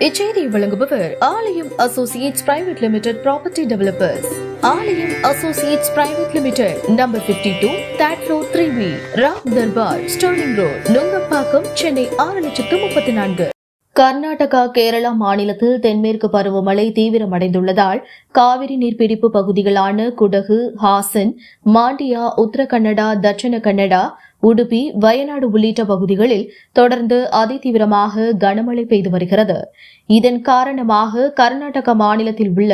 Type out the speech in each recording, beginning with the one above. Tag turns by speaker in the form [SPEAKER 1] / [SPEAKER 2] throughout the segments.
[SPEAKER 1] இச்செய்தியை வழங்குபவர் Aalayam associates private limited property developers. Aalayam associates private limited, number 52, third floor, 3B, Ram Darbar, sterling road, Nungambakkam, Chennai 6,34,000. Karnataka, Kerala மாநிலத்தில் தென்மேற்கு பருவமழை தீவிரமடைந்துள்ளதால் காவிரி நீர்பிடிப்பு பகுதிகளான குடகு, ஹாசன், மாண்டியா, உத்தர கன்னடா, தட்சிண கன்னடா, உடுப்பி, வயநாடு உள்ளிட்ட பகுதிகளில் தொடர்ந்து அதிதீவிரமாக கனமழை பெய்து வருகிறது. இதன் காரணமாக கர்நாடக மாநிலத்தில் உள்ள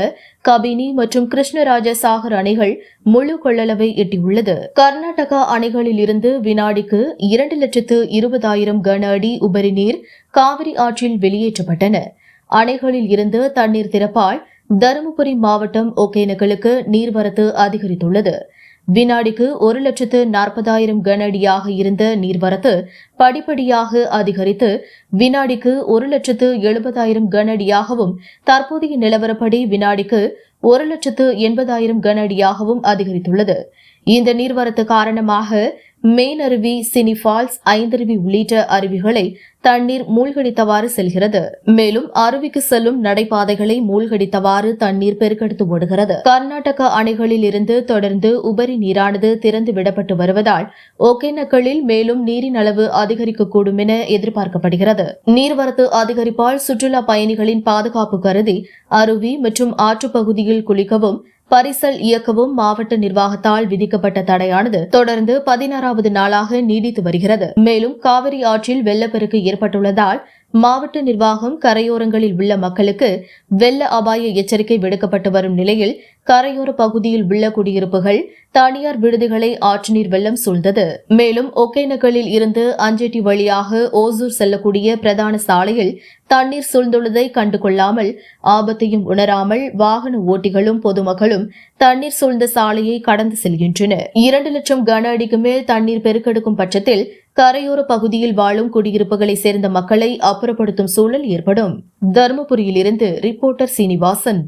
[SPEAKER 1] கபினி மற்றும் கிருஷ்ணராஜ சாகர் அணைகள் முழு கொள்ளளவை எட்டியுள்ளது. கர்நாடகா அணைகளில் இருந்து வினாடிக்கு 2,20,000 கன அடி உபரி நீர் காவிரி ஆற்றில் வெளியேற்றப்பட்டன. அணைகளில் இருந்து தண்ணீர் திறப்பால் தருமபுரி மாவட்டம் ஒகேனக்கலுக்கு நீர்வரத்து அதிகரித்துள்ளது. வினாடிக்கு 1,40,000 கன அடியாக இருந்த நீர்வரத்து படிப்படியாக அதிகரித்து வினாடிக்கு 1,70,000 கன அடியாகவும் தற்போதைய நிலவரப்படி வினாடிக்கு 1,80,000 கன அடியாகவும் அதிகரித்துள்ளது. இந்த நீர்வரத்து காரணமாக மெயின் அருவி, சினி ஃபால்ஸ், ஐந்தருவி உள்ளிட்ட அருவிகளை தண்ணீர் மூழ்கடித்தவாறு செல்கிறது. மேலும் அருவிக்கு செல்லும் நடைபாதைகளை மூழ்கடித்தவாறு தண்ணீர் பெருக்கெடுத்து ஓடுகிறது. கர்நாடக அணைகளில் இருந்து தொடர்ந்து உபரி நீரானது திறந்து விடப்பட்டு வருவதால் ஒகேனக்கலில் மேலும் நீரின் அளவு அதிகரிக்கக்கூடும் என எதிர்பார்க்கப்படுகிறது. நீர்வரத்து அதிகரிப்பால் சுற்றுலா பயணிகளின் பாதுகாப்பு கருதி அருவி மற்றும் ஆற்றுப்பகுதியில் குளிக்கவும் பரிசல் இயக்கவும் மாவட்ட நிர்வாகத்தால் விதிக்கப்பட்ட தடையானது தொடர்ந்து 16வது நாளாக நீடித்து வருகிறது. மேலும் காவிரி ஆற்றில் வெள்ளப்பெருக்கு ஏற்பட்டுள்ளதால் மாவட்ட நிர்வாகம் கரையோரங்களில் உள்ள மக்களுக்கு வெள்ள அபாய எச்சரிக்கை விடுக்கப்பட்டு வரும் நிலையில் கரையோர பகுதியில் உள்ள குடியிருப்புகள், தனியார் விடுதிகளை ஆற்று நீர் வெள்ளம் சூழ்ந்தது. மேலும் ஒகேனக்கலில் இருந்து அஞ்செட்டி வழியாக ஓசூர் செல்லக்கூடிய பிரதான சாலையில் தண்ணீர் சூழ்ந்துள்ளதை கண்டுகொள்ளாமல் ஆபத்தையும் உணராமல் வாகன ஓட்டிகளும் பொதுமக்களும் தண்ணீர் சூழ்ந்த சாலையை கடந்து செல்கின்றனர். 2 லட்சம் கன அடிக்கு மேல் தண்ணீர் பெருக்கெடுக்கும் பட்சத்தில் கரையோர பகுதியில் வாழும் குடியிருப்புகளை சேர்ந்த மக்களை அப்புறப்படுத்தும் சூழல் ஏற்படும். தருமபுரியிலிருந்து ரிப்போர்ட்டர் சீனிவாசன்.